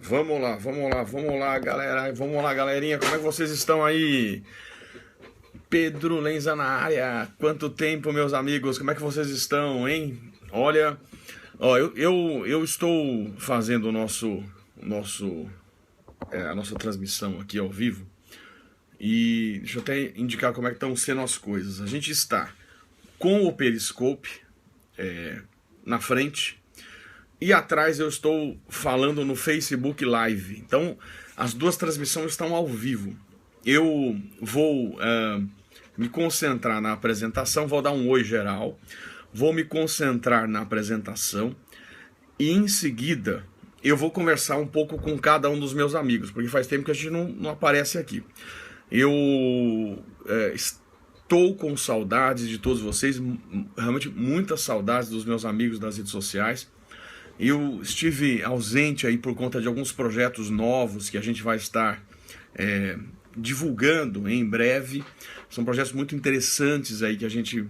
Vamos lá, galera. Vamos lá, galerinha. Como é que vocês estão aí? Pedro Lenza na área. Quanto tempo, meus amigos? Como é que vocês estão, hein? Olha, eu estou fazendo a nossa transmissão aqui ao vivo. E deixa eu até indicar como é que estão sendo as coisas. A gente está com o Periscope na frente. E atrás eu estou falando no Facebook Live. Então, as duas transmissões estão ao vivo. Eu vou me concentrar na apresentação, vou dar um oi geral. Vou me concentrar na apresentação. E em seguida, eu vou conversar um pouco com cada um dos meus amigos. Porque faz tempo que a gente não aparece aqui. Eu estou com saudades de todos vocês. Realmente muitas saudades dos meus amigos das redes sociais. Eu estive ausente aí por conta de alguns projetos novos que a gente vai estar divulgando em breve. São projetos muito interessantes aí que a gente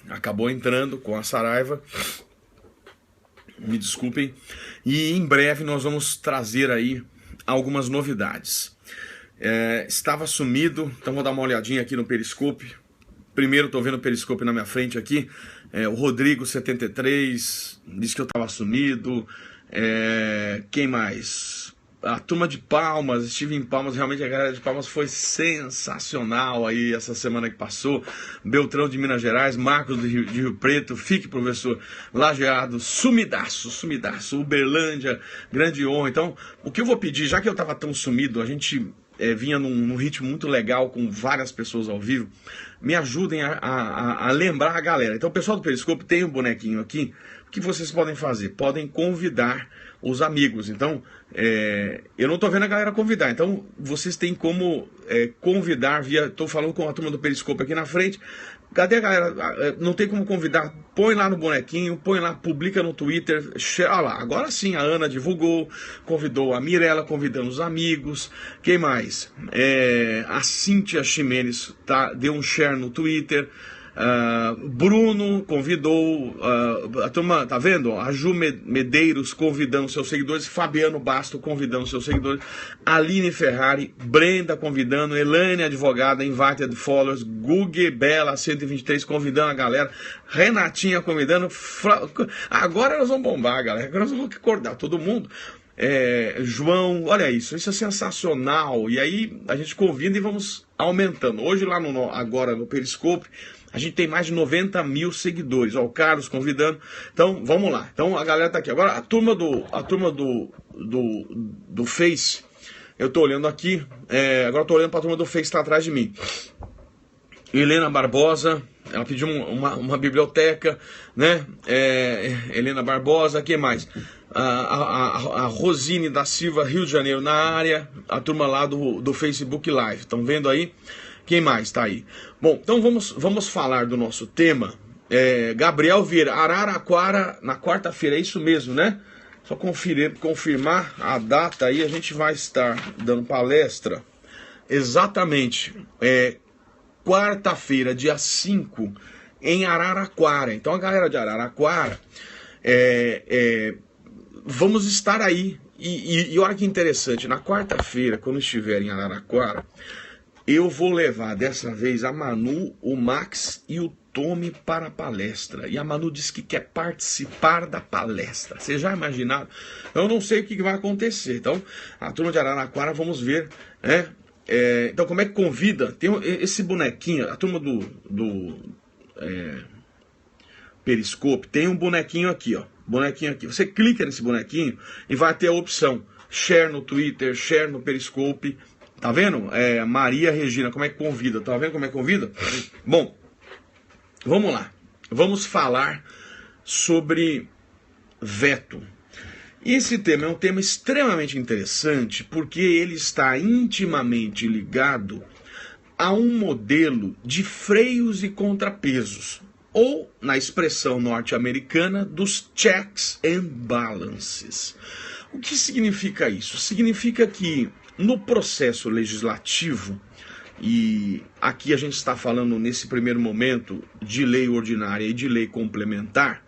acabou entrando com a Saraiva. Me desculpem. E em breve nós vamos trazer aí algumas novidades. Estava sumido, então vou dar uma olhadinha aqui no Periscope. Primeiro estou vendo o Periscope na minha frente aqui. O Rodrigo73 disse que eu estava sumido. Quem mais? A turma de Palmas, estive em Palmas. Realmente a galera de Palmas foi sensacional aí essa semana que passou. Beltrão de Minas Gerais, Marcos de Rio Preto, Fique Professor Lajeado, sumidaço. Uberlândia, grande honra. Então, o que eu vou pedir, já que eu estava tão sumido, a gente vinha num ritmo muito legal com várias pessoas ao vivo. Me ajudem a lembrar a galera. Então o pessoal do Periscope tem um bonequinho aqui. O que vocês podem fazer? Podem convidar os amigos. Então eu não estou vendo a galera convidar. Então vocês têm como convidar via... Estou falando com a turma do Periscope aqui na frente. Cadê a galera? Não tem como convidar. Põe lá no bonequinho, põe lá, publica no Twitter. Olha lá, agora sim a Ana divulgou, convidou a Mirella, convidando os amigos. Quem mais? A Cíntia Ximenes deu um share no Twitter. Bruno convidou, a turma, tá vendo? A Ju Medeiros convidando seus seguidores, Fabiano Basto convidando seus seguidores, Aline Ferrari, Brenda convidando, Elaine Advogada, Invited Followers, Gugue Bela 123 convidando a galera, Renatinha convidando, agora nós vamos bombar, galera, agora nós vamos acordar todo mundo. João, olha isso é sensacional. E aí a gente convida e vamos aumentando. Hoje lá agora no Periscope a gente tem mais de 90 mil seguidores. Ó, o Carlos convidando. Então vamos lá. Então a galera tá aqui. Agora a turma do Face, eu tô olhando aqui. Agora eu tô olhando pra turma do Face que tá atrás de mim. Helena Barbosa, ela pediu uma biblioteca, né? Helena Barbosa, quem mais? A Rosine da Silva, Rio de Janeiro na área, a turma lá do Facebook Live. Estão vendo aí? Quem mais está aí? Bom, então vamos falar do nosso tema. Gabriel Vieira, Araraquara, na quarta-feira, é isso mesmo, né? Só confirmar a data aí, a gente vai estar dando palestra. Exatamente, quarta-feira, dia 5, em Araraquara. Então a galera de Araraquara, vamos estar aí. E olha que interessante, na quarta-feira, quando estiver em Araraquara, eu vou levar dessa vez a Manu, o Max e o Tommy para a palestra. E a Manu disse que quer participar da palestra. Vocês já imaginaram? Eu não sei o que vai acontecer. Então, a turma de Araraquara, vamos ver, né? Então, como é que convida? Tem esse bonequinho, a turma do Periscope, tem um bonequinho aqui, ó. Bonequinho aqui. Você clica nesse bonequinho e vai ter a opção share no Twitter, share no Periscope. Tá vendo? Maria Regina, como é que convida? Tá vendo como é que convida? Bom, vamos lá. Vamos falar sobre veto. Esse tema é um tema extremamente interessante porque ele está intimamente ligado a um modelo de freios e contrapesos, ou, na expressão norte-americana, dos checks and balances. O que significa isso? Significa que no processo legislativo, e aqui a gente está falando nesse primeiro momento de lei ordinária e de lei complementar,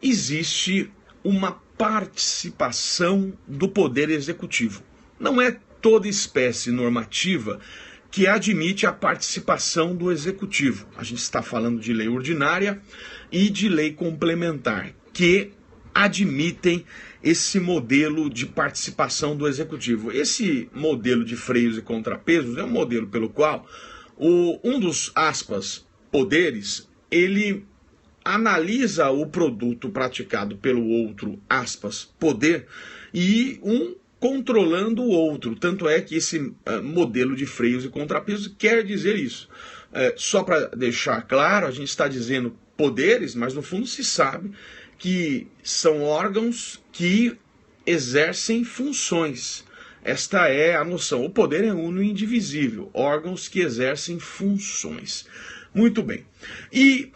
existe uma participação do Poder Executivo. Não é toda espécie normativa que admite a participação do Executivo. A gente está falando de lei ordinária e de lei complementar, que admitem esse modelo de participação do Executivo. Esse modelo de freios e contrapesos é um modelo pelo qual um dos, aspas, poderes, ele analisa o produto praticado pelo outro, aspas, poder, e um controlando o outro. Tanto é que esse modelo de freios e contrapesos quer dizer isso. Só para deixar claro, a gente está dizendo poderes, mas no fundo se sabe que são órgãos que exercem funções. Esta é a noção. O poder é uno e indivisível. Órgãos que exercem funções. Muito bem. E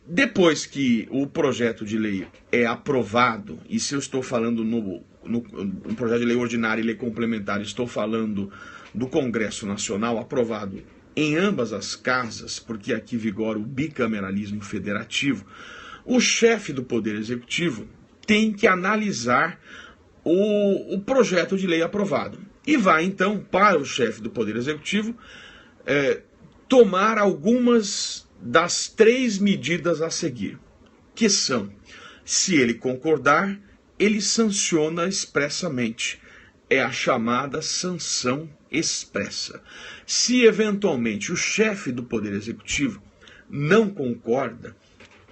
depois que o projeto de lei é aprovado, e se eu estou falando no projeto de lei ordinária e lei complementar, estou falando do Congresso Nacional, aprovado em ambas as casas, porque aqui vigora o bicameralismo federativo, o chefe do Poder Executivo tem que analisar o projeto de lei aprovado. E vai, então, para o chefe do Poder Executivo tomar algumas das 3 medidas a seguir, que são, se ele concordar, ele sanciona expressamente. É a chamada sanção expressa. Se, eventualmente, o chefe do Poder Executivo não concorda,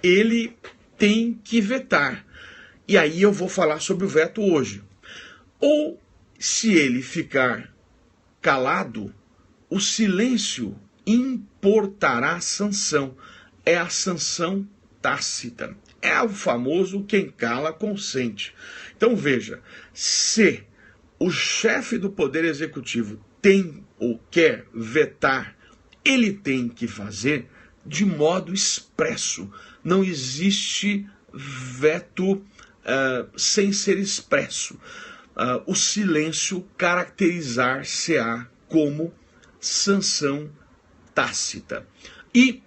ele tem que vetar. E aí eu vou falar sobre o veto hoje. Ou, se ele ficar calado, o silêncio importará sanção. É a sanção tácita. É o famoso quem cala consente. Então veja, se o chefe do Poder Executivo tem ou quer vetar, ele tem que fazer de modo expresso. Não existe veto sem ser expresso. O silêncio caracterizar-se-á como sanção tácita. E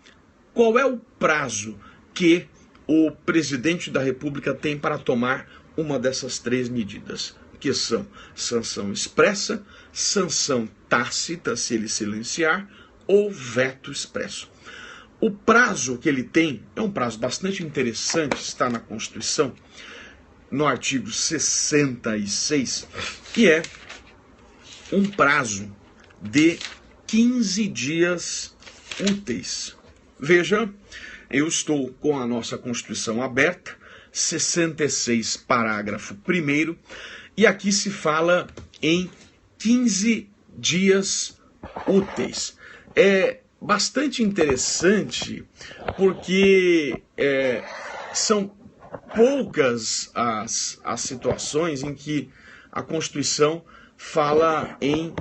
qual é o prazo que o presidente da República tem para tomar uma dessas 3 medidas? Que são sanção expressa, sanção tácita, se ele silenciar, ou veto expresso. O prazo que ele tem é um prazo bastante interessante, está na Constituição, no artigo 66, que é um prazo de 15 dias úteis. Veja, eu estou com a nossa Constituição aberta, 66, parágrafo 1º, e aqui se fala em 15 dias úteis. É bastante interessante porque são poucas as situações em que a Constituição fala em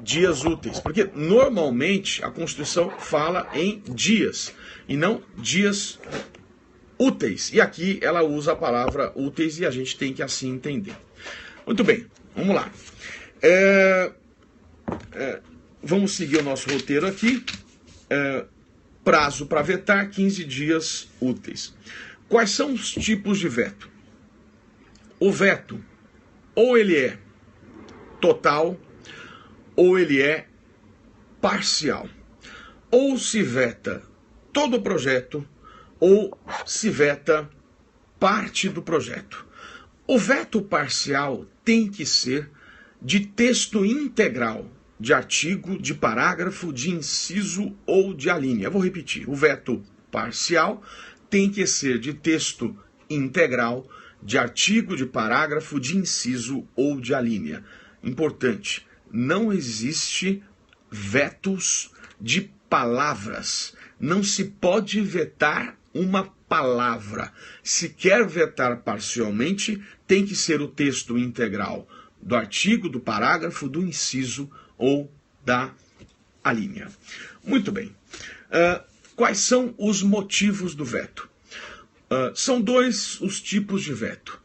dias úteis, porque normalmente a Constituição fala em dias e não dias úteis, e aqui ela usa a palavra úteis e a gente tem que assim entender. Muito bem, vamos lá. Vamos seguir o nosso roteiro aqui. Prazo para vetar, 15 dias úteis. Quais são os tipos de veto? O veto, ou ele é total, ou ele é parcial. Ou se veta todo o projeto, ou se veta parte do projeto. O veto parcial tem que ser de texto integral, de artigo, de parágrafo, de inciso ou de alínea. Eu vou repetir. O veto parcial tem que ser de texto integral, de artigo, de parágrafo, de inciso ou de alínea. Importante, não existe vetos de palavras. Não se pode vetar uma palavra. Se quer vetar parcialmente, tem que ser o texto integral do artigo, do parágrafo, do inciso ou da alínea. Muito bem. Quais são os motivos do veto? São 2 os tipos de veto.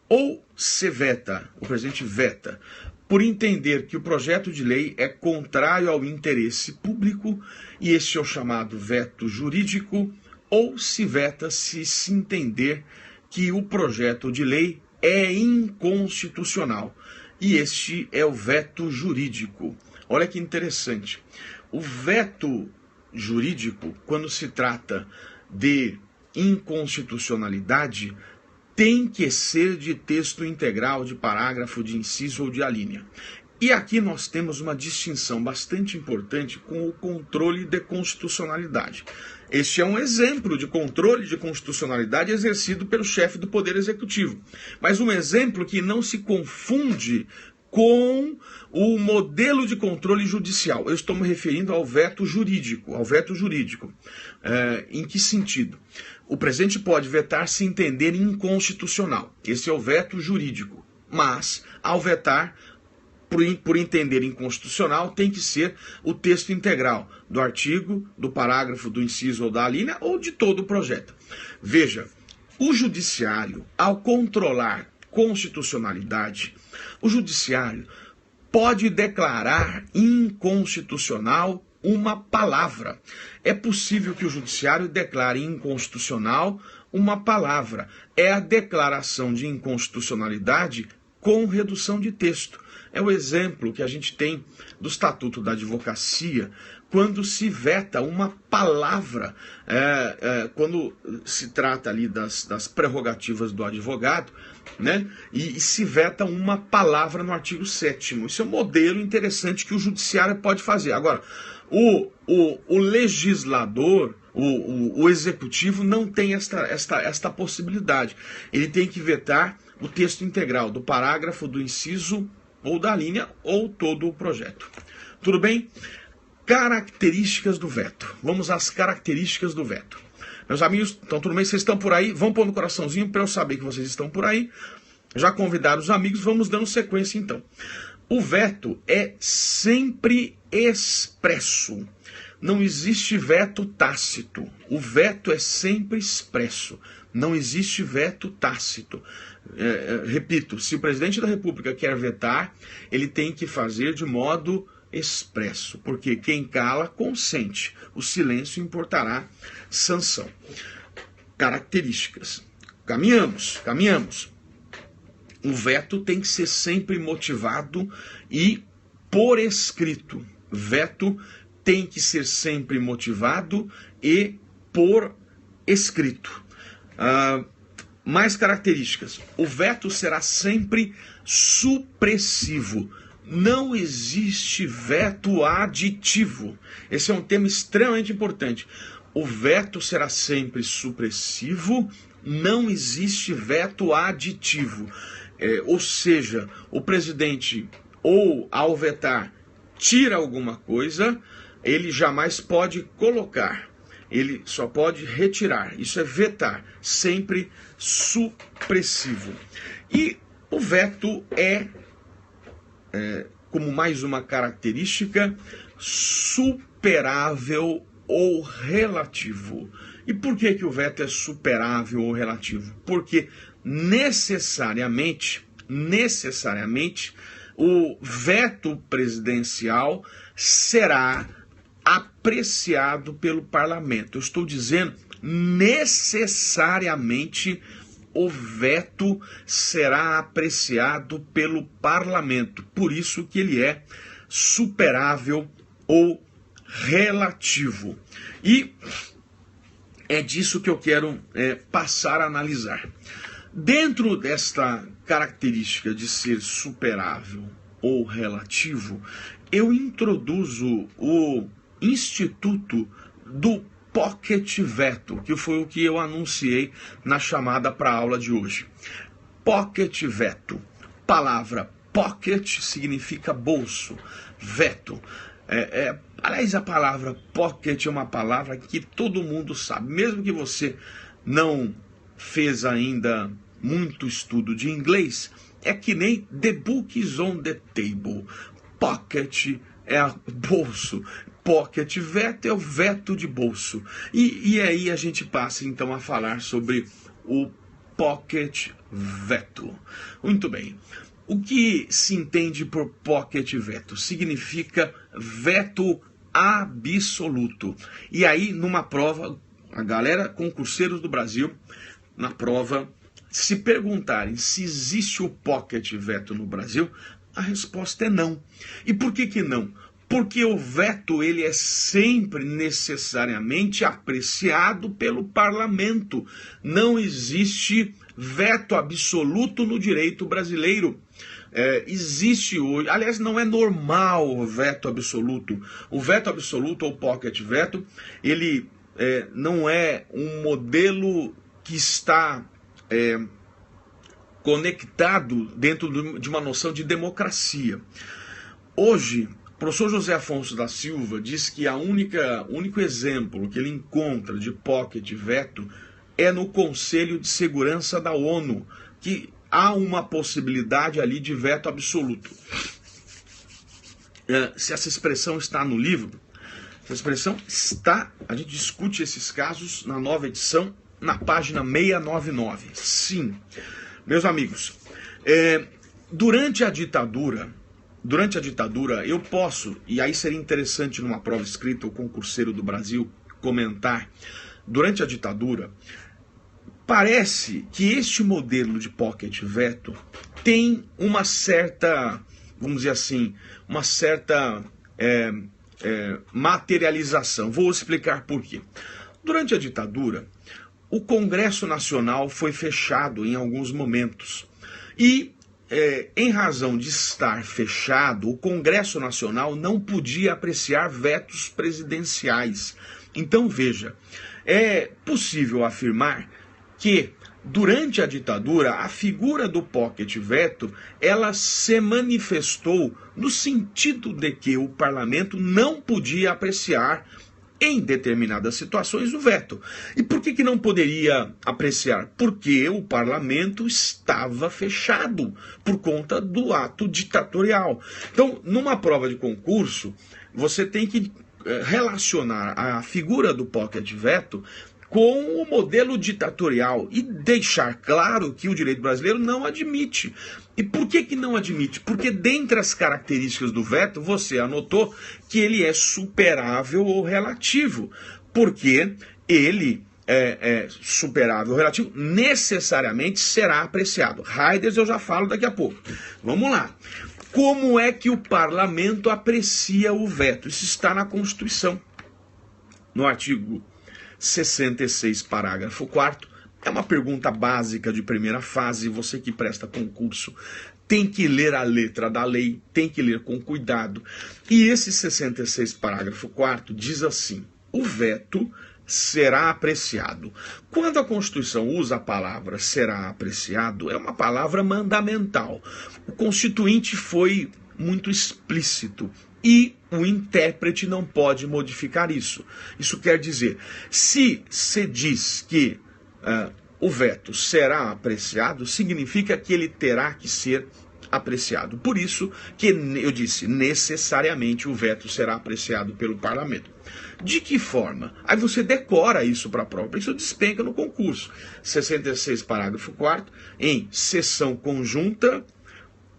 Ou se veta, o presidente veta, por entender que o projeto de lei é contrário ao interesse público, e este é o chamado veto jurídico, ou se veta se entender que o projeto de lei é inconstitucional. E este é o veto jurídico. Olha que interessante. O veto jurídico, quando se trata de inconstitucionalidade, tem que ser de texto integral, de parágrafo, de inciso ou de alínea. E aqui nós temos uma distinção bastante importante com o controle de constitucionalidade. Este é um exemplo de controle de constitucionalidade exercido pelo chefe do Poder Executivo. Mas um exemplo que não se confunde com o modelo de controle judicial. Eu estou me referindo ao veto jurídico. Em que sentido? O presidente pode vetar se entender inconstitucional. Esse é o veto jurídico. Mas, ao vetar, por entender inconstitucional, tem que ser o texto integral do artigo, do parágrafo, do inciso ou da alínea, ou de todo o projeto. Veja, o judiciário, ao controlar constitucionalidade, o judiciário pode declarar inconstitucional uma palavra. É possível que o judiciário declare inconstitucional uma palavra. É a declaração de inconstitucionalidade com redução de texto. É o exemplo que a gente tem do Estatuto da Advocacia, quando se veta uma palavra, quando se trata ali das prerrogativas do advogado, né? E se veta uma palavra no artigo 7º. Isso é um modelo interessante que o judiciário pode fazer. Agora, o legislador, o executivo não tem esta possibilidade. Ele tem que vetar o texto integral do parágrafo, do inciso ou da linha, ou todo o projeto. Tudo bem? Características do veto. Vamos às características do veto. Meus amigos, então tudo bem? Vocês estão por aí? Vão pôr no coraçãozinho para eu saber que vocês estão por aí. Já convidaram os amigos, vamos dando sequência então. O veto é sempre expresso. Não existe veto tácito. O veto é sempre expresso. Não existe veto tácito. Repito, se o presidente da República quer vetar, ele tem que fazer de modo expresso, porque quem cala consente. O silêncio importará sanção. Características. Caminhamos. O veto tem que ser sempre motivado e por escrito. Veto tem que ser sempre motivado e por escrito. Mais características. O veto será sempre supressivo. Não existe veto aditivo. Esse é um tema extremamente importante. O veto será sempre supressivo. Não existe veto aditivo. Ou seja, o presidente, ou ao vetar, tira alguma coisa, ele jamais pode colocar. Ele só pode retirar. Isso é vetar, sempre supressivo. E o veto como mais uma característica, superável ou relativo. E por que o veto é superável ou relativo? Porque necessariamente, o veto presidencial será apreciado pelo parlamento. Eu estou dizendo necessariamente o veto será apreciado pelo parlamento. Por isso que ele é superável ou relativo. E é disso que eu quero passar a analisar. Dentro desta característica de ser superável ou relativo, eu introduzo o instituto do pocket veto, que foi o que eu anunciei na chamada para a aula de hoje. Pocket veto. Palavra pocket significa bolso. Veto. Aliás, a palavra pocket é uma palavra que todo mundo sabe. Mesmo que você não fez ainda muito estudo de inglês, é que nem the book is on the table. Pocket é bolso. Pocket veto é o veto de bolso. E aí a gente passa então a falar sobre o pocket veto. Muito bem. O que se entende por pocket veto? Significa veto absoluto. E aí, numa prova, a galera, concurseiros do Brasil, na prova, se perguntarem se existe o pocket veto no Brasil, a resposta é não. E por que não? Porque o veto ele é sempre necessariamente apreciado pelo parlamento. Não existe veto absoluto no direito brasileiro. Existe hoje, aliás, não é normal o veto absoluto. O veto absoluto ou pocket veto, ele não é um modelo que está conectado dentro de uma noção de democracia. Hoje, o professor José Afonso da Silva diz que o único exemplo que ele encontra de pocket veto é no Conselho de Segurança da ONU, que há uma possibilidade ali de veto absoluto. Se essa expressão está no livro, essa expressão está, a gente discute esses casos na nova edição, na página 699. Sim, meus amigos, durante a ditadura eu posso, e aí seria interessante numa prova escrita o concurseiro do Brasil comentar, durante a ditadura, parece que este modelo de pocket veto tem uma certa, vamos dizer assim, uma certa materialização. Vou explicar por quê. Durante a ditadura, o Congresso Nacional foi fechado em alguns momentos e em razão de estar fechado, o Congresso Nacional não podia apreciar vetos presidenciais. Então, veja, é possível afirmar que, durante a ditadura, a figura do pocket veto, ela se manifestou no sentido de que o parlamento não podia apreciar em determinadas situações o veto. E por que não poderia apreciar? Porque o parlamento estava fechado por conta do ato ditatorial. Então, numa prova de concurso, você tem que relacionar a figura do pocket veto com o modelo ditatorial e deixar claro que o direito brasileiro não admite. E por que não admite? Porque dentre as características do veto, você anotou que ele é superável ou relativo. Porque ele é superável ou relativo, necessariamente será apreciado. Heidegger eu já falo daqui a pouco. Vamos lá. Como é que o parlamento aprecia o veto? Isso está na Constituição. No artigo 66, parágrafo 4º, é uma pergunta básica de primeira fase, você que presta concurso tem que ler a letra da lei, tem que ler com cuidado. E esse 66, parágrafo 4º, diz assim: o veto será apreciado. Quando a Constituição usa a palavra será apreciado, é uma palavra mandamental. O Constituinte foi muito explícito e o intérprete não pode modificar isso. Isso quer dizer, se se diz que o veto será apreciado, significa que ele terá que ser apreciado. Por isso que eu disse, necessariamente o veto será apreciado pelo parlamento. De que forma? Aí você decora isso para a prova, isso despenca no concurso. 66, parágrafo 4º, em sessão conjunta,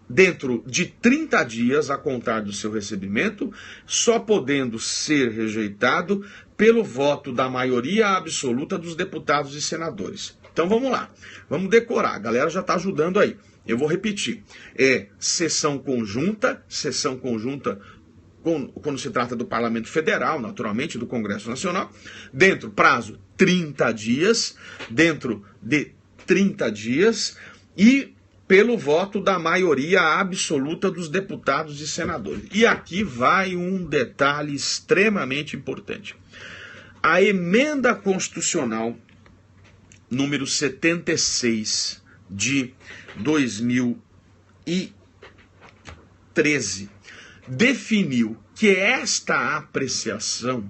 dentro de 30 dias a contar do seu recebimento, só podendo ser rejeitado pelo voto da maioria absoluta dos deputados e senadores. Então vamos lá, vamos decorar, a galera já está ajudando aí. Eu vou repetir, sessão conjunta quando se trata do Parlamento Federal, naturalmente, do Congresso Nacional, prazo 30 dias, dentro de 30 dias, e pelo voto da maioria absoluta dos deputados e senadores. E aqui vai um detalhe extremamente importante. A emenda constitucional número 76 de 2013 definiu que esta apreciação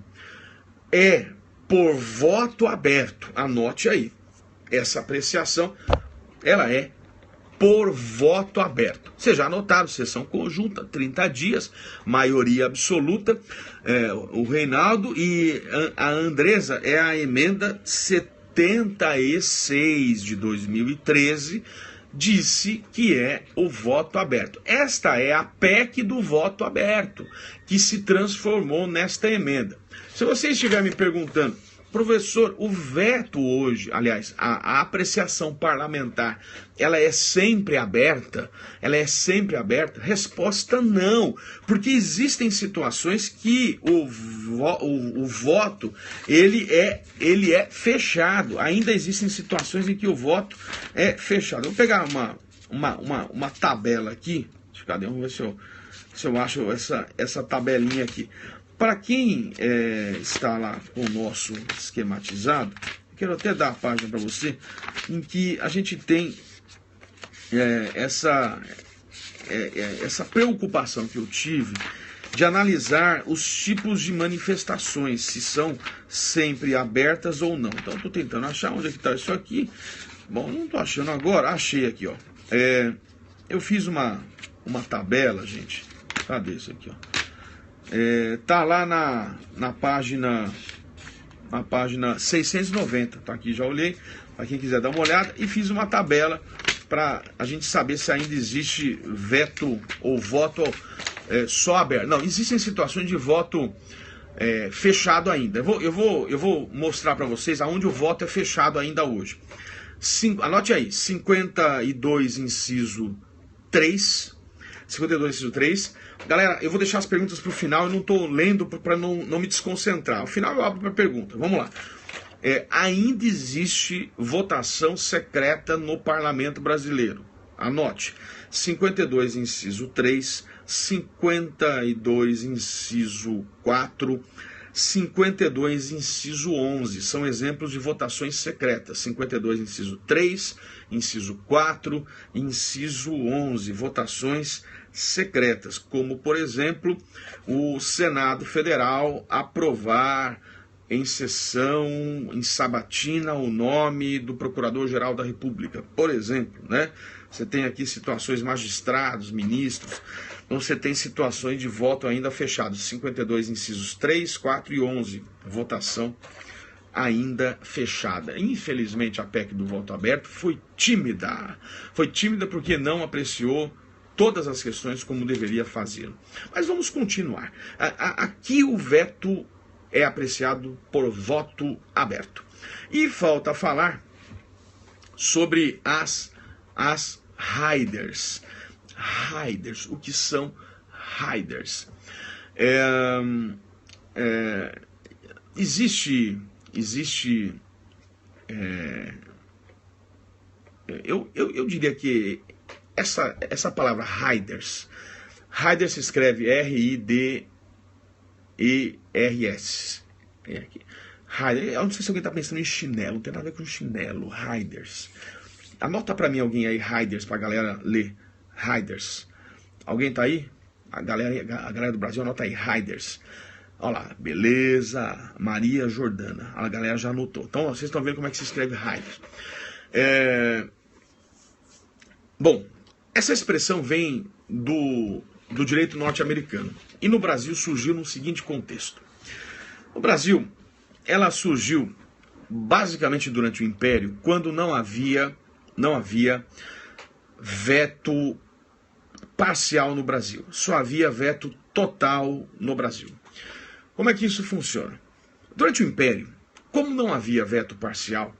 é por voto aberto. Anote aí. Essa apreciação, ela é por voto aberto. Vocês já anotaram, sessão conjunta, 30 dias, maioria absoluta, o Reinaldo e a Andresa é a emenda 76 de 2013, disse que é o voto aberto. Esta é a PEC do voto aberto, que se transformou nesta emenda. Se você estiver me perguntando, Professor, o veto hoje, aliás, a apreciação parlamentar, ela é sempre aberta? Ela é sempre aberta? Resposta não, porque existem situações que o voto, ele é fechado. Ainda existem situações em que o voto é fechado. Eu vou pegar uma tabela aqui, cadê? Vamos ver se eu acho essa tabelinha aqui. Para quem está lá com o nosso esquematizado, quero até dar a página para você, em que a gente tem essa preocupação que eu tive de analisar os tipos de manifestações, se são sempre abertas ou não. Então, estou tentando achar onde é que está isso aqui. Bom, não estou achando agora, achei aqui, ó. Eu fiz uma tabela, gente. Cadê isso aqui, ó? Tá lá na página 690, tá aqui, já olhei, para quem quiser dar uma olhada, e fiz uma tabela para a gente saber se ainda existe veto ou voto só aberto. Não, existem situações de voto fechado ainda. Eu vou mostrar para vocês aonde o voto é fechado ainda hoje. Anote aí, 52 inciso 3, 52 inciso 3. Galera, eu vou deixar as perguntas para o final, eu não estou lendo para não me desconcentrar. Ao final eu abro para pergunta. Vamos lá. Ainda existe votação secreta no parlamento brasileiro. Anote. 52, inciso 3, 52, inciso 4, 52, inciso 11. São exemplos de votações secretas. 52, inciso 3, inciso 4, inciso 11. Votações secretas, como, por exemplo, o Senado Federal aprovar em sessão, em sabatina, o nome do Procurador-Geral da República, por exemplo, né? Você tem aqui situações magistrados, ministros, então você tem situações de voto ainda fechado, 52 incisos 3, 4 e 11, votação ainda fechada. Infelizmente a PEC do voto aberto foi tímida porque não apreciou todas as questões como deveria fazê-lo. Mas vamos continuar. Aqui o veto é apreciado por voto aberto. E falta falar sobre as riders. Riders, o que são riders? Existe eu diria que essa palavra riders se escreve R-I-D-E-R-S. Eu não sei se alguém está pensando em chinelo, não tem nada a ver com chinelo. Riders. Anota para mim alguém aí, riders, para a galera ler. Riders. Alguém tá aí? A galera do Brasil anota aí, riders. Olha lá, beleza, Maria Jordana. A galera já anotou. Então, vocês estão vendo como é que se escreve riders. Bom, essa expressão vem do direito norte-americano. E no Brasil surgiu no seguinte contexto. No Brasil, ela surgiu basicamente durante o Império, quando não havia veto parcial no Brasil. Só havia veto total no Brasil. Como é que isso funciona? Durante o Império, como não havia veto parcial,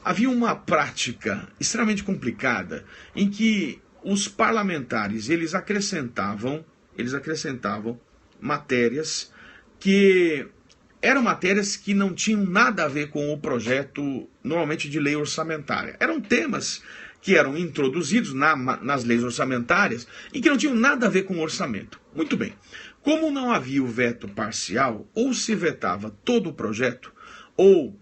havia uma prática extremamente complicada em que os parlamentares eles acrescentavam matérias que eram matérias que não tinham nada a ver com o projeto, normalmente de lei orçamentária. Eram temas que eram introduzidos nas leis orçamentárias e que não tinham nada a ver com o orçamento. Muito bem. Como não havia o veto parcial, ou se vetava todo o projeto, ou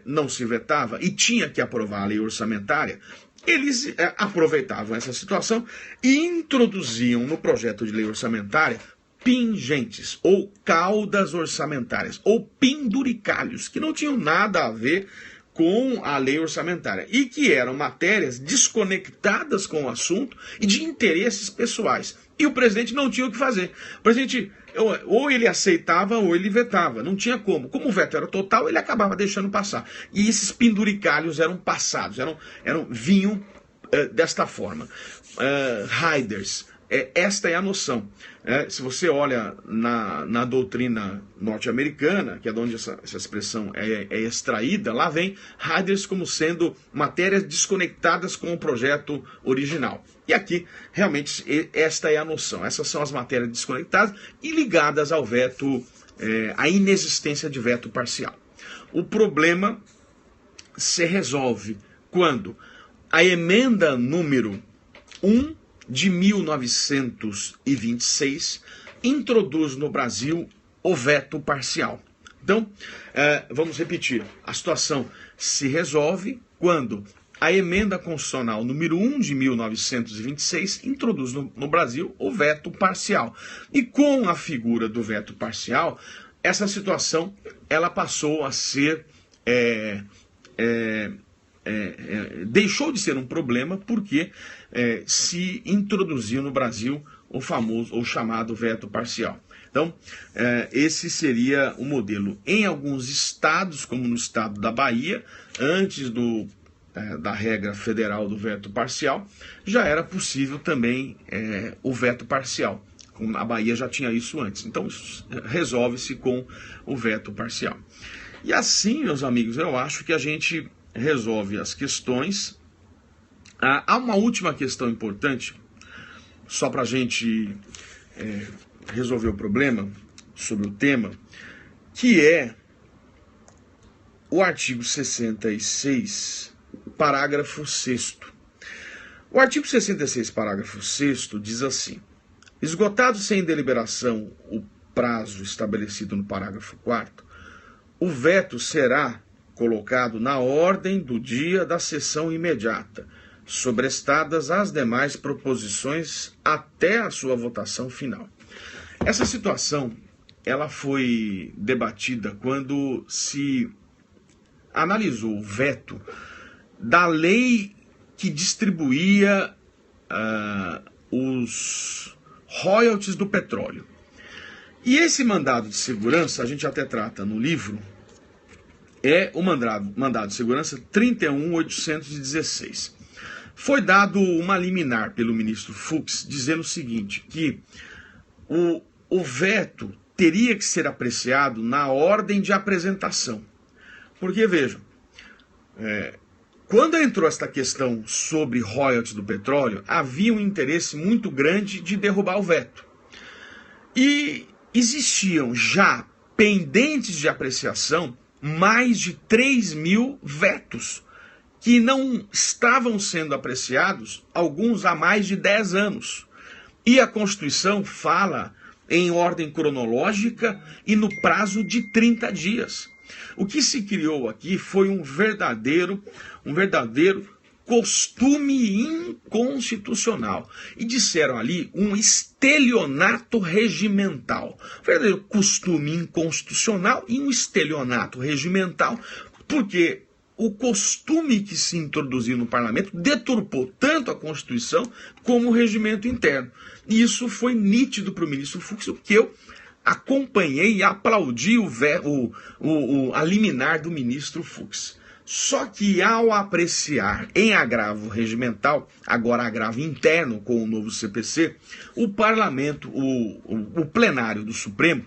não se vetava e tinha que aprovar a lei orçamentária, eles aproveitavam essa situação e introduziam no projeto de lei orçamentária pingentes, ou caudas orçamentárias, ou penduricalhos, que não tinham nada a ver com a lei orçamentária, e que eram matérias desconectadas com o assunto e de interesses pessoais. E o presidente não tinha o que fazer. O presidente, ou ele aceitava ou ele vetava, não tinha como. Como o veto era total, ele acabava deixando passar. E esses penduricalhos eram passados, vinham desta forma. Riders. esta é a noção. Se você olha na doutrina norte-americana, que é de onde essa expressão é extraída, lá vem hardwares como sendo matérias desconectadas com o projeto original. E aqui, realmente, esta é a noção. Essas são as matérias desconectadas e ligadas ao veto, à inexistência de veto parcial. O problema se resolve quando a emenda número 1 de 1926 introduz no Brasil o veto parcial. Então, vamos repetir. A situação se resolve quando a emenda constitucional número 1 de 1926 introduz no Brasil o veto parcial. E com a figura do veto parcial, essa situação ela passou a ser... deixou de ser um problema porque se introduziu no Brasil o famoso ou chamado veto parcial. Então, esse seria o modelo. Em alguns estados, como no estado da Bahia, antes da regra federal do veto parcial, já era possível também o veto parcial. A Bahia já tinha isso antes. Então, resolve-se com o veto parcial. E assim, meus amigos, eu acho que a gente resolve as questões. Há uma última questão importante, só para a gente resolver o problema sobre o tema, que é o artigo 66, parágrafo 6º. O artigo 66, parágrafo 6º diz assim: esgotado sem deliberação o prazo estabelecido no parágrafo 4º, o veto será colocado na ordem do dia da sessão imediata, sobrestadas as demais proposições até a sua votação final. Essa situação ela foi debatida quando se analisou o veto da lei que distribuía os royalties do petróleo. E esse mandado de segurança, a gente até trata no livro, é o mandado de segurança 31.816. Foi dado uma liminar pelo ministro Fux dizendo o seguinte, que o veto teria que ser apreciado na ordem de apresentação. Porque, vejam, quando entrou esta questão sobre royalties do petróleo, havia um interesse muito grande de derrubar o veto. E existiam já pendentes de apreciação mais de 3.000 vetos que não estavam sendo apreciados, alguns há mais de 10 anos. E a Constituição fala em ordem cronológica e no prazo de 30 dias. O que se criou aqui foi um verdadeiro costume inconstitucional. E disseram ali um estelionato regimental. Verdadeiro costume inconstitucional e um estelionato regimental, porque o costume que se introduziu no parlamento deturpou tanto a Constituição como o regimento interno. E isso foi nítido para o ministro Fux, que eu acompanhei e aplaudi a liminar do ministro Fux. Só que ao apreciar em agravo regimental, agora agravo interno com o novo CPC, o parlamento, o plenário do Supremo,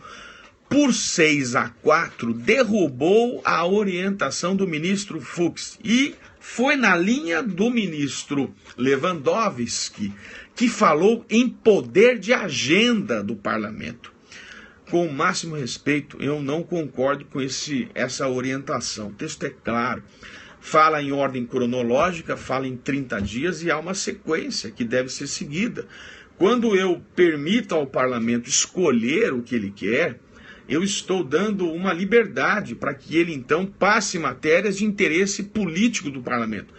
por 6-4, derrubou a orientação do ministro Fux e foi na linha do ministro Lewandowski, que falou em poder de agenda do parlamento. Com o máximo respeito, eu não concordo com essa orientação. O texto é claro. Fala em ordem cronológica, fala em 30 dias e há uma sequência que deve ser seguida. Quando eu permito ao parlamento escolher o que ele quer, eu estou dando uma liberdade para que ele, então, passe matérias de interesse político do parlamento.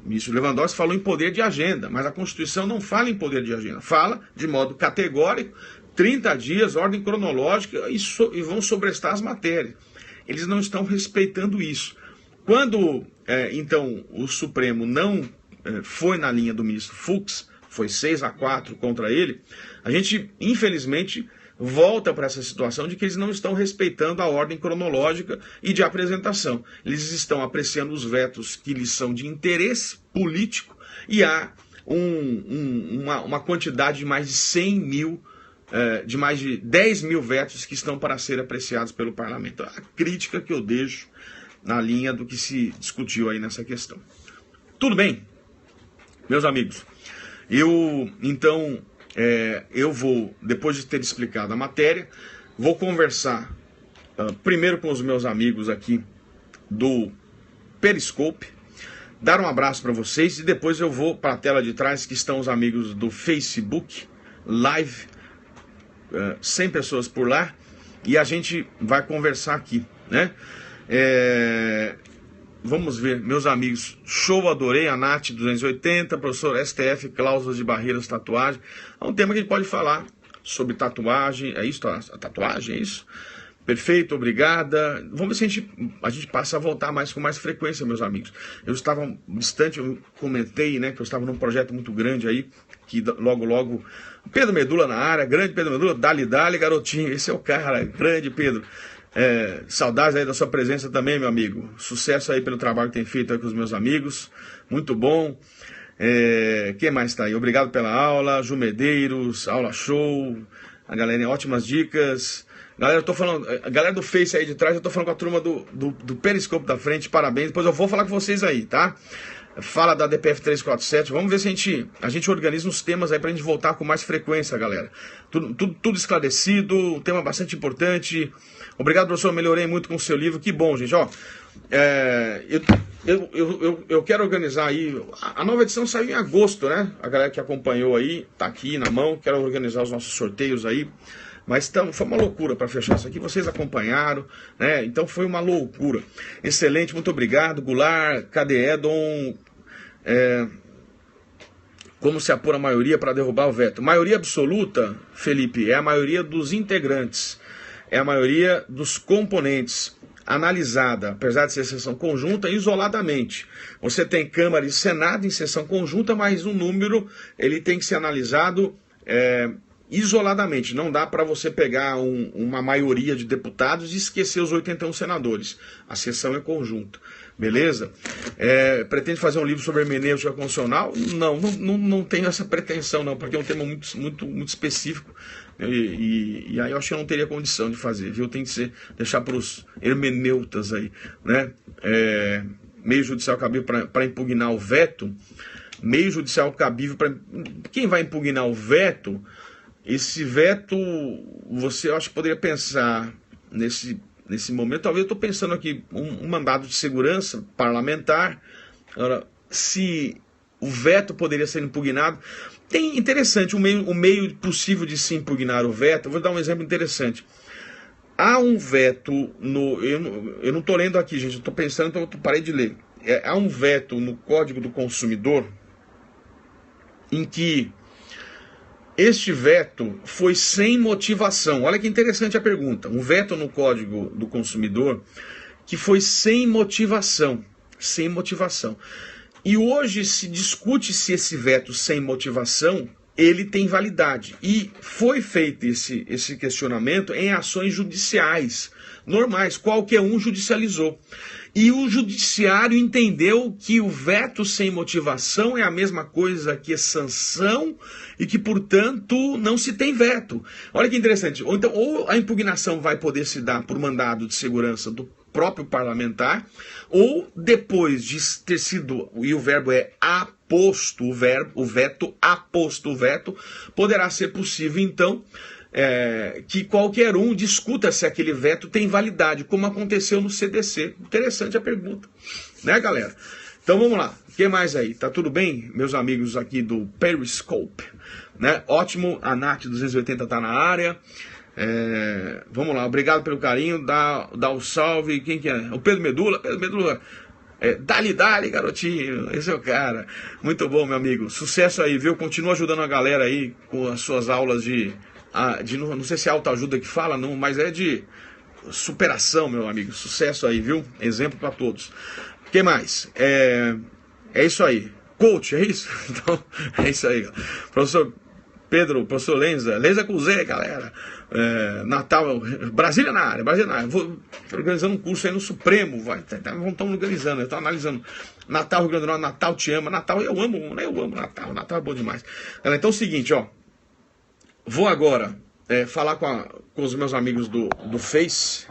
O ministro Lewandowski falou em poder de agenda, mas a Constituição não fala em poder de agenda. Fala, de modo categórico, 30 dias, ordem cronológica, e vão sobrestar as matérias. Eles não estão respeitando isso. Quando, então, o Supremo não foi na linha do ministro Fux, foi 6-4 contra ele, a gente, infelizmente, volta para essa situação de que eles não estão respeitando a ordem cronológica e de apresentação. Eles estão apreciando os vetos que lhes são de interesse político e há uma quantidade de mais de 100 mil, de mais de 10 mil vetos que estão para ser apreciados pelo parlamento. A crítica que eu deixo na linha do que se discutiu aí nessa questão. Tudo bem, meus amigos? Então, eu vou, depois de ter explicado a matéria, vou conversar primeiro com os meus amigos aqui do Periscope, dar um abraço para vocês e depois eu vou para a tela de trás, que estão os amigos do Facebook Live, 100 pessoas por lá, e a gente vai conversar aqui, né? Vamos ver, meus amigos, show, adorei, a Nath 280, professor STF, cláusulas de barreiras, tatuagem. É um tema que a gente pode falar sobre tatuagem, é isso? A tatuagem, é isso? Perfeito, obrigada. Vamos ver se a gente passa a voltar com mais frequência, meus amigos. Eu estava distante, eu comentei, né, que eu estava num projeto muito grande aí, que logo, Pedro Medula na área, grande Pedro Medula, dali, garotinho, esse é o cara, grande Pedro. Saudades aí da sua presença também, meu amigo. Sucesso aí pelo trabalho que tem feito aí com os meus amigos. Muito bom. Quem mais está aí? Obrigado pela aula. Ju Medeiros, aula show. A galera, ótimas dicas. Galera, eu tô falando, a galera do Face aí de trás, eu tô falando com a turma do Periscope da frente. Parabéns. Depois eu vou falar com vocês aí, tá? Fala da DPF 347. Vamos ver se a gente organiza uns temas aí pra gente voltar com mais frequência, galera. Tudo esclarecido, um tema bastante importante. Obrigado, professor. Melhorei muito com o seu livro. Que bom, gente. Ó, eu quero organizar aí. A nova edição saiu em agosto, né? A galera que acompanhou aí, tá aqui na mão. Quero organizar os nossos sorteios aí. Mas foi uma loucura para fechar isso aqui. Vocês acompanharam, né? Então foi uma loucura. Excelente, muito obrigado. Goulart, cadê Edon? Como se apura a maioria para derrubar o veto? Maioria absoluta, Felipe, é a maioria dos integrantes. É a maioria dos componentes, analisada, apesar de ser sessão conjunta, isoladamente. Você tem Câmara e Senado em sessão conjunta, mas um número ele tem que ser analisado isoladamente. Não dá para você pegar uma maioria de deputados e esquecer os 81 senadores. A sessão é conjunta. Beleza? Pretende fazer um livro sobre hermenêutica constitucional? Não tenho essa pretensão, não, porque é um tema muito específico. E aí eu acho que eu não teria condição de fazer, viu? Tem que deixar para os hermeneutas aí, né? Meio judicial cabível para impugnar o veto. Meio judicial cabível para... Quem vai impugnar o veto? Esse veto, eu acho que poderia pensar nesse momento. Talvez eu estou pensando aqui um mandado de segurança parlamentar. Agora, se o veto poderia ser impugnado... Tem interessante, o meio possível de se impugnar o veto. Eu vou dar um exemplo interessante. Há um veto eu não estou lendo aqui, gente, eu estou pensando, então eu parei de ler. Há um veto no Código do Consumidor em que este veto foi sem motivação. Olha que interessante a pergunta. Um veto no Código do Consumidor que foi sem motivação. Sem motivação. E hoje se discute se esse veto sem motivação, ele tem validade. E foi feito esse questionamento em ações judiciais normais. Qualquer um judicializou. E o judiciário entendeu que o veto sem motivação é a mesma coisa que sanção e que, portanto, não se tem veto. Olha que interessante. Ou a impugnação vai poder se dar por mandado de segurança do próprio parlamentar, ou depois de ter sido, e o verbo é aposto o veto, aposto o veto, poderá ser possível, então, que qualquer um discuta se aquele veto tem validade, como aconteceu no CDC. Interessante a pergunta, né, galera? Então vamos lá, o que mais aí? Tá tudo bem, meus amigos aqui do Periscope, né? Ótimo, a Nath 280 tá na área. Vamos lá, obrigado pelo carinho, dá o salve. Quem que é? O Pedro Medula. Dali, garotinho, esse é o cara. Muito bom, meu amigo, sucesso aí, viu? Continua ajudando a galera aí com as suas aulas de não sei se é autoajuda que fala, não, mas é de superação, meu amigo. Sucesso aí, viu? Exemplo para todos. O que mais? É isso aí. Coach, é isso? Então, é isso aí. Professor, Pedro, professor Lenza com Z, galera. Natal, Brasília na área, Brasília na área. Vou organizando um curso aí no Supremo, estamos organizando, eu estou analisando. Natal, Rio Grande do Norte, Natal te ama, Natal eu amo Natal, Natal é bom demais. Galera, então é o seguinte, ó. Vou agora falar com os meus amigos do Face.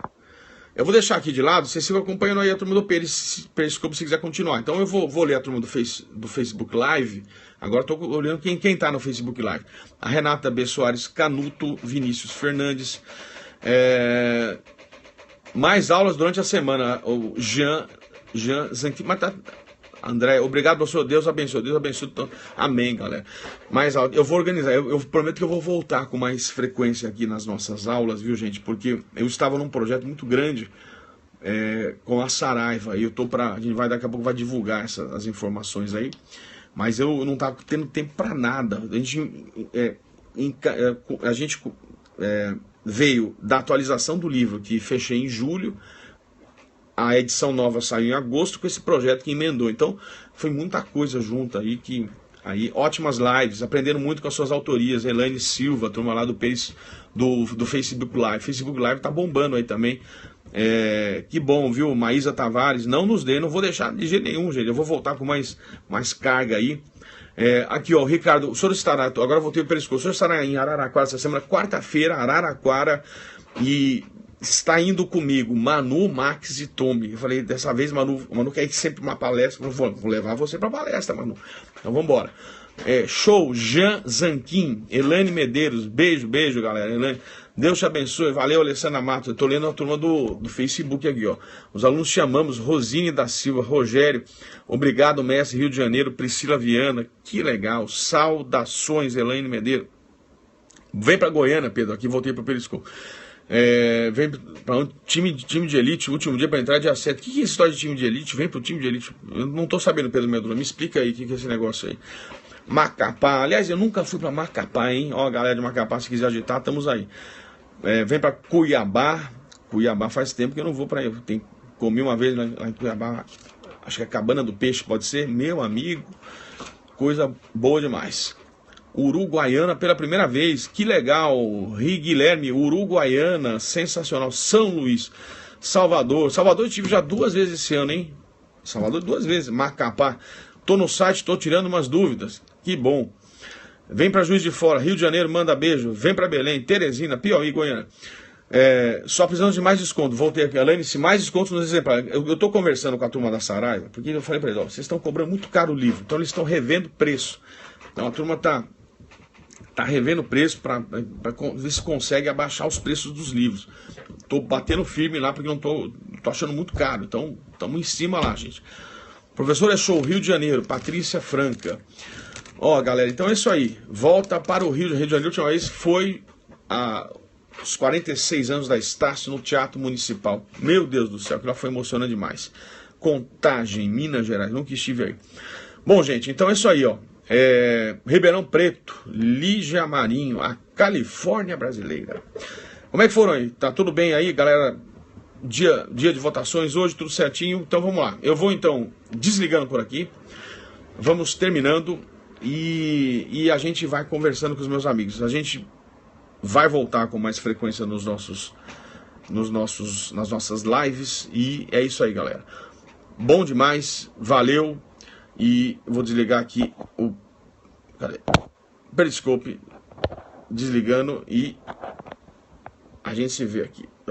Eu vou deixar aqui de lado, vocês ficam acompanhando aí a turma do Periscope se quiser continuar. Então eu vou ler a turma do Facebook Live. Agora estou olhando quem está no Facebook Live. A Renata B. Soares Canuto, Vinícius Fernandes. Mais aulas durante a semana. O Jean Zanqui. Mas tá, André, obrigado, professor. Deus abençoe. Deus abençoe. Amém, galera. Mais aulas. Eu vou organizar. Eu prometo que eu vou voltar com mais frequência aqui nas nossas aulas, viu, gente? Porque eu estava num projeto muito grande com a Saraiva. E a gente daqui a pouco vai divulgar as informações aí. Mas eu não estava tendo tempo para nada. A gente veio da atualização do livro, que fechei em julho. A edição nova saiu em agosto com esse projeto que emendou. Então, foi muita coisa junta aí. Ótimas lives, aprendendo muito com as suas autorias. Elaine Silva, turma lá do Facebook Live. Facebook Live tá bombando aí também. Que bom, viu? Maísa Tavares, não vou deixar de jeito nenhum, gente. Eu vou voltar com mais carga aí. Aqui, ó, o Ricardo, o senhor estará, agora eu voltei para o Periscope, o senhor estará em Araraquara essa semana, quarta-feira, Araraquara, e está indo comigo Manu, Max e Tommy. Eu falei, dessa vez, Manu quer ir sempre uma palestra. Eu vou levar você para palestra, Manu. Então vamos embora. Show, Jean Zanquim, Elaine Medeiros, beijo, galera. Elaine, Deus te abençoe, valeu, Alessandra Matos. Eu tô lendo a turma do Facebook aqui, ó. Os alunos te amamos, Rosine da Silva, Rogério, obrigado, mestre, Rio de Janeiro, Priscila Viana, que legal, saudações, Elaine Medeiros. Vem pra Goiânia, Pedro, aqui voltei pro Periscope. Vem para um time de elite, último dia para entrar dia 7. O que é essa história de time de elite? Vem pro time de elite. Eu não tô sabendo, Pedro Medula, me explica aí o que é esse negócio aí. Macapá, aliás, eu nunca fui para Macapá, hein? Ó, galera de Macapá, se quiser agitar, estamos aí. Vem para Cuiabá. Cuiabá faz tempo que eu não vou para aí. Comi uma vez lá em Cuiabá, acho que é Cabana do Peixe, pode ser, meu amigo. Coisa boa demais. Uruguaiana pela primeira vez, que legal. Guilherme, Uruguaiana, sensacional. São Luís, Salvador eu estive já 2 vezes esse ano, hein? Salvador 2 vezes, Macapá. Tô no site, tô tirando umas dúvidas, que bom. Vem para Juiz de Fora, Rio de Janeiro, manda beijo. Vem para Belém, Teresina, Piauí, Goiânia. Só precisamos de mais desconto. Voltei aqui, Elaine, se mais desconto nos exemplares. Eu tô conversando com a turma da Saraiva, porque eu falei para eles, ó, vocês estão cobrando muito caro o livro, então eles estão revendo preço. Então a turma tá revendo o preço para ver se consegue abaixar os preços dos livros. Tô batendo firme lá porque não tô achando muito caro. Então estamos em cima lá, gente. Professor é show, Rio de Janeiro, Patrícia Franca. Ó, galera, então é isso aí. Volta para o Rio de Janeiro. A última vez foi os 46 anos da Estácio no Teatro Municipal. Meu Deus do céu, que lá foi emocionante demais. Contagem, Minas Gerais, nunca estive aí. Bom, gente, então é isso aí, ó. Ribeirão Preto, Lígia Marinho, a Califórnia brasileira. Como é que foram aí? Tá tudo bem aí, galera? Dia de votações hoje, tudo certinho. Então vamos lá. Eu vou então desligando por aqui. Vamos terminando e a gente vai conversando com os meus amigos. A gente vai voltar com mais frequência nas nossas lives. E é isso aí, galera. Bom demais, valeu. E vou desligar aqui o Periscope, desligando, e a gente se vê aqui.